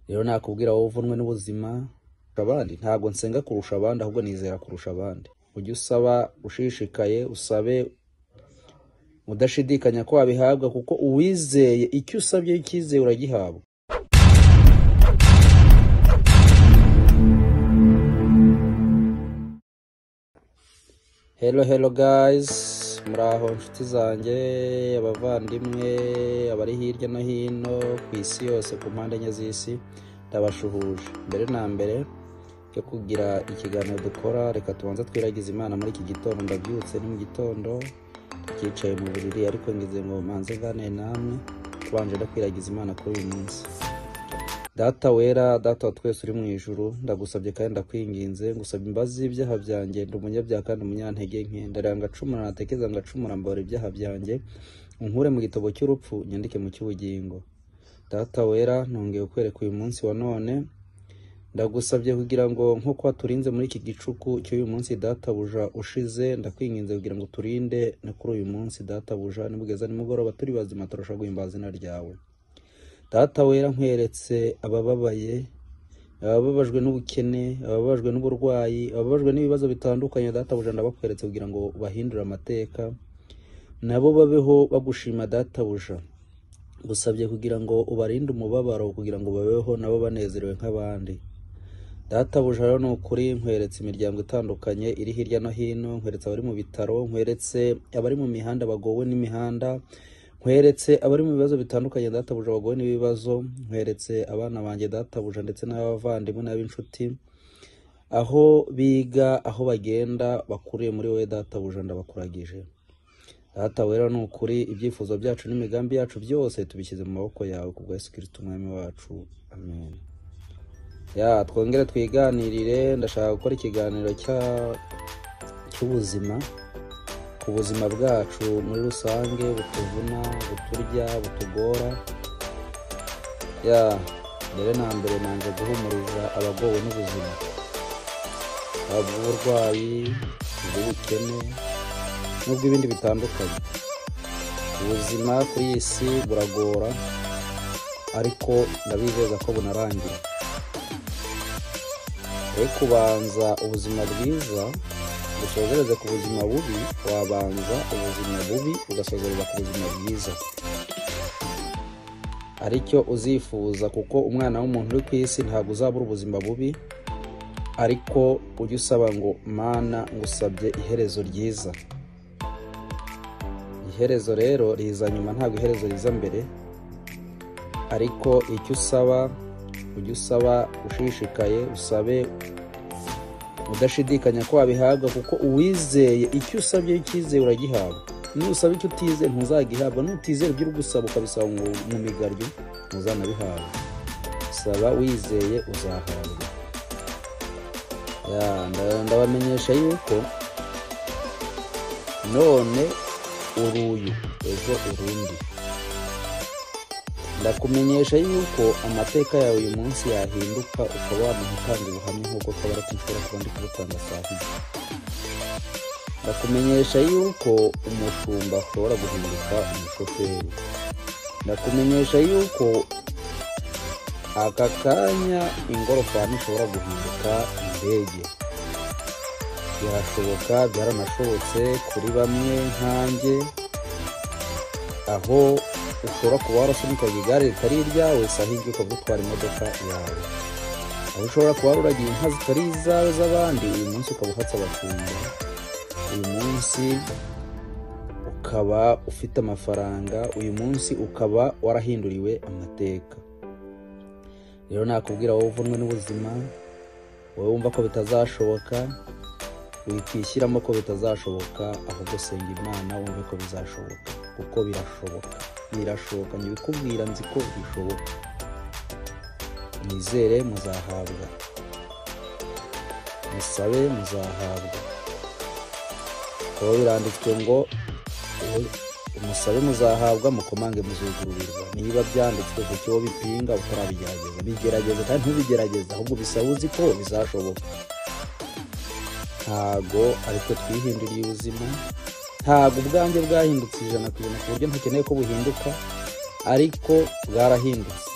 rero nakubwira wowe uvunwe n'ubuzima abandi ntago nsenga kurusha abandi ahubwo nizera kurusha abandi. Ujye usaba ushishikaye, usabe udashidikanya ko wabihabwa, kuko uwizeye icyo usabye ikizeye uragihabwa. Hello guys, muraho nshuti zanjye, abavandimwe abari hirya no hino ku isi yose, ku mpande enye z'isi, ndabashuhuje. Mbere na mbere yo kugira ikiganiro dukora, reka tubanza twiragize Imana muri iki gitondo. Ndabyutse ni mu gitondo, tukicaye mu buriri, ariko ngize ngo manze ngane namwe tubanje no kwiragiza Imana kuri uyu munsi. Data wera, data wa twese uri mu ijuru, ndagusabye kandi ndakwinginze, ngusaba imbabazi z'ibyaha byanjye. Ndi umunyabyaha kandi umunyantege nke, ndaranga ngacumura, natekereza ngacumura, mbabara ibyaha byanjye, unkure mu gitobo cy'urupfu, nyandike mu cy'ubugingo. Data wera, nongeye kukwereka uyu munsi wa none, ndagusabye kugira ngo nk'uko waturinze muri iki gicuku cy'uyu munsi databuja ushize, ndakwinginze kugira ngo turinde no kuri uyu munsi databuja, nibugeza nimugoroba turi bazima turashaka guhimbaza izina ryawe. Data wera, nkweretse abababaye, ababajwe n'ubukene, ababajwe n'uburwayi, ababajwe n'ibibazo bitandukanye, databuja ndabakweretse kugira ngo bahindure amateka, nabo babeho bagushima. Databuja gusabye kugira ngo ubarinde umubabaro, kugira ngo babeho nabo banezerewe nk'abandi. Databuja rero ni ukuri, nkweretse imiryango itandukanye iri hirya no hino, nkweretse abari mu bitaro, nkweretse abari mu mihanda bagowe n'imihanda, nkweretse abari mu bibazo bitandukanye databuja bagowe n'ibibazo, nkweretse abana banjye databuja ndetse n'abavandimwe n'ab'inshuti, aho biga, aho bagenda, bakuriye muri wowe databuja, ndabakuragije. Data wera ni ukuri, ibyifuzo byacu n'imigambi yacu byose tubishyize mu maboko yawe, kubwa Yesu Kristo umwami wacu, amen. Twongere twiganirire. Ndashaka gukora ikiganiro cy'ubuzima, ku buzima bwacu muri rusange, butuvuna, buturya, butugora. Mbere na mbere nanje guhumuriza abagowe n'ubuzima, ubw'uburwayi, ubw'ubukene n'ubw'ibindi bitandukanye. Ubuzima kuri iyi si buragora, ariko ndabizeza ko bunarangira. Kubanza ubuzima bwiza gusozereza ku buzima bubi, wabanza ubuzima bubi ugasozereza ku buzima bwiza, aricyo uzifuza, kuko umwana w'umuntu uri ku isi ntabwo uzabura ubuzima bubi. Ariko ujye usaba ngo Mana, ngusabye iherezo ryiza. Iherezo rero riza nyuma, ntabwo iherezo riza mbere. Ariko icyo usaba, ujye usaba ushishikaye, usabe udashidikanya ko wabihabwa, kuko uwizeye icyo usabye ikizeye uragihabwa. Nusaba icyo utizeye ntuzagihabwa, nutizera ibyo uri gusaba ukabisaba mu migaryo ntuzanabihabwa. Saba wizeye uzahabwa. Ndabamenyesha yuko none uruyu ejo urundi. Ndakumenyesha yuko amateka yawe uyu munsi yahinduka, ukaba wamenya utanga ubuhamya nk'uko kabara tushobora kuba ndi kubutanga saa hii. Ndakumenyesha yuko umushumba ushobora guhinduka umushoferi. Ndakumenyesha yuko aka kanya ingorofani ishobora guhinduka indege. Birashoboka, byaranashobotse kuri bamwe nkanjye, aho ushobora kuba warasunika igare ritari iryawe, sahingi ukaba utwara imodoka yawe. Aho ushobora kuba waragiye inka zitari izawe z'abandi, uyu munsi ukaba uhatse abashumba. Uyu munsi ukaba ufite amafaranga, uyu munsi ukaba warahinduriwe amateka. Rero nakubwira wowe uvunwe n'ubuzima, wowe wumva ko bitazashoboka, wikwishyiramo ko bitazashoboka, ahubwo senga Imana wumve ko bizashoboka, kuko birashoboka. Birashoboka, nibikubwira nzi ko bishoboka. Nizere muzahabwa, musabe muzahabwa. Kuko biranditswe ngo umusabe muzahabwa, mukomange muzugururirwa. Niba byanditswe ku cyo bipinga utarabigerageza, bigerageza kandi ntubigerageza, ahubwo bisaba uzi ko bizashoboka. Ntago ariko twihinduriye ubuzima, ntago ubwanjye bwahindutse 100% ku buryo ntakeneye ko buhinduka, ariko bwarahindutse.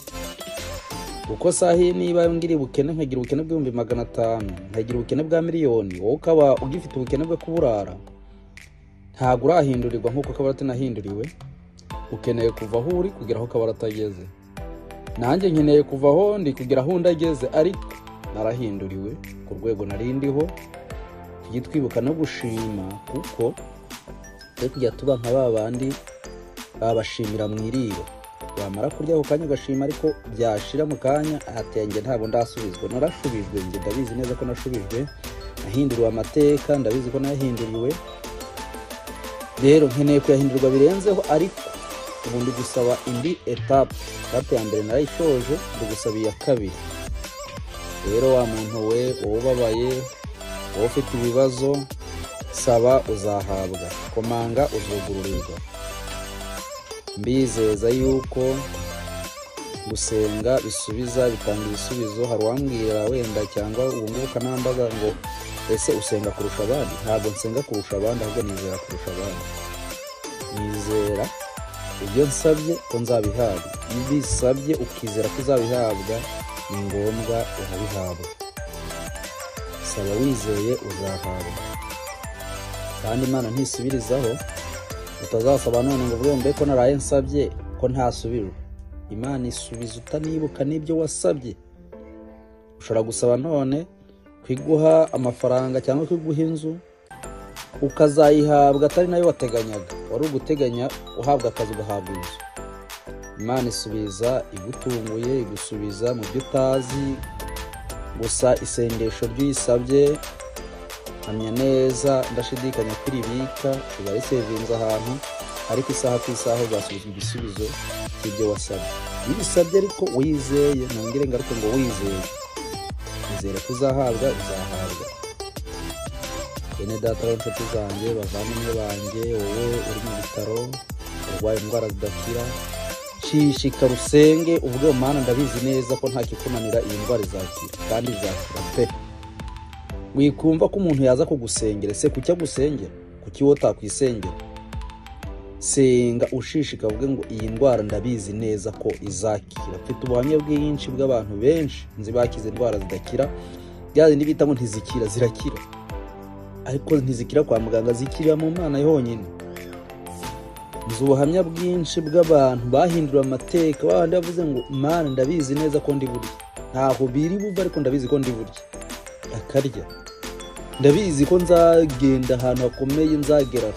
uko sahi niba ngiri bukene nkagira ubukene bw'ibihumbi 500 nkagira ubukene bwa miliyoni wowe ukaba ugifite ubukene bwo kuburara ntabwo urahindurirwa nk'uko kabara tunahinduriwe ukeneye kuva aho uri kugira aho kabara atageze nanjye nkeneye kuva aho ndi kugira aho ndageze ariko narahinduriwe ku rwego narindiho tujye no gushima kuko twe kujya tuba nka babandi babashimira mwiriro wamara kurya ako kanya ugashima ariko byashira mu kanya atenge ntabwo ndasubizwa narashubijwe nge ndabizi neza ko nashubijwe nahinduriwe amateka ndabizi ko nahinduriwe rero nkeneye kuyahindurirwa birenzeho ariko ubundi gusaba indi etape ya mbere narayishoje ndugusaba iya kabiri rero wa muntu we ubabaye wowe ufite ibibazo saba uzahabwa komanga uzugururirwa mbizeza yuko gusenga bisubiza bitanga ibisubizo hari uwambwira wenda cyangwa ubungubu kanambaza ngo ese usenga kurusha abandi ntabwo nsenga kurusha abandi ahubwo nizera kurusha abandi nizera ibyo nsabye ko nzabihabwa iyo bisabye ukizera ko uzabihabwa ni ngombwa urabihabwa saba wizeye uzahabwa kandi Imana ntisubirizaho utazasaba none ngo uvuge mbe ko naraye nsabye ko ntasubira Imana isubiza utanibuka n'ibyo wasabye ushobora gusaba none kwiguha amafaranga cyangwa kwiguha inzu ukazayihabwa atari nayo wateganyaga wari uguteganya uhabwa akazi ugahabwa inzu Imana isubiza igutunguye igusubiza mu byo utazi gusa isengesho ry'uyisabye hamya neza ndashidikanya kwiribika ubari sevinze ahantu ariko isaha ku isaha uzasubizwa igisubizo cy'ibyo wasabye ibisabye ariko wizeye nongere ngaruke ngo wizeye izere kuzahabwa uzahabwa bene data n'inshuti zanjye bavandimwe banjye wowe uri mu bitaro urwaye indwara zidakira shishika rusenge uvuge Mana ndabizi neza ko nta kikunanira iyi ndwara izakira kandi izakira pe wikumva ko umuntu yaza kugusengera se kucya gusengera kuki wota kwisengera senga ushishika uvuge ngo iyi ndwara ndabizi neza ko izakira mfite ubuhamya bwinshi bw'abantu benshi nzi bakize indwara zidakira byaje nibita ngo ntizikira zirakira ariko ntizikira kwa muganga zikira mu Mana yonyine nzi ubuhamya bwinshi bw'abantu bahindura amateka babandi bavuze ngo Mana ndabizi neza ko ndi burya ntaho biri buva ariko ndabizi ko ndi burya akarya ndabizi ko nzagenda ahantu hakomeye nzagera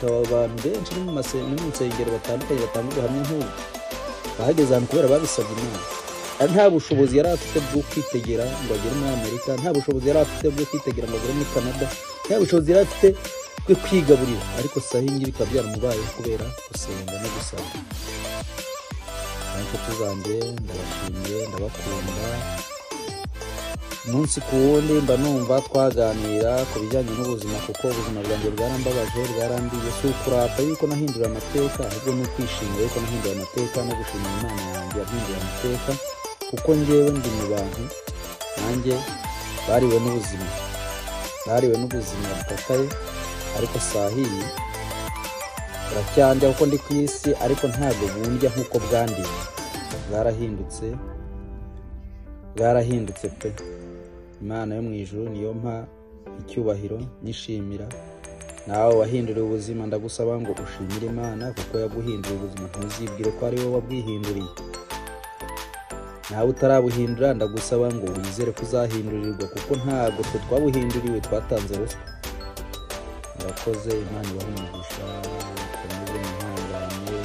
abantu benshi mu masengero batandukanye batanga ubuhamya nk'ubu bahageze ahantu kubera babisabye Imana nta bushobozi yari afite bwo kwitegera ngo agere muri Amerika nta bushobozi yari afite bwo kwitegera ngo agere muri Canada nta bushobozi yari afite bwo kwigaburira ariko sahi ngiri kabyara mubaye kubera gusenga no gusaba inshuti zanjye ndabashimiye ndabakunda umunsi ku wundi mba numva twaganira ku bijyanye n'ubuzima kuko ubuzima bwanjye bwarambabaje bwarambiye si ukurata yuko nahindura amateka ahubwo ni ukwishimira yuko nahindura amateka no gushimira Imana yanjye yahindura amateka kuko njyewe ndi mu bantu nanjye bariwe n'ubuzima butakaye ariko sahiyi buracyandya kuko ndi ku isi ariko ntabwo bundya nk'uko bwandiye bwarahindutse pe Imana yo mu ijuru niyo mpa icyubahiro nishimira nawe wahinduriye ubuzima ndagusaba ngo ushimire Imana kuko yaguhinduriye ubuzima ntuzibwire ko ari wowe wabwihinduriye nawe utarabuhindura ndagusaba ngo wizere kuzahindurirwa kuko ntabwo twe twabuhinduriwe twatanze ruswa murakoze Imana ibahe umugisha komeze muhangane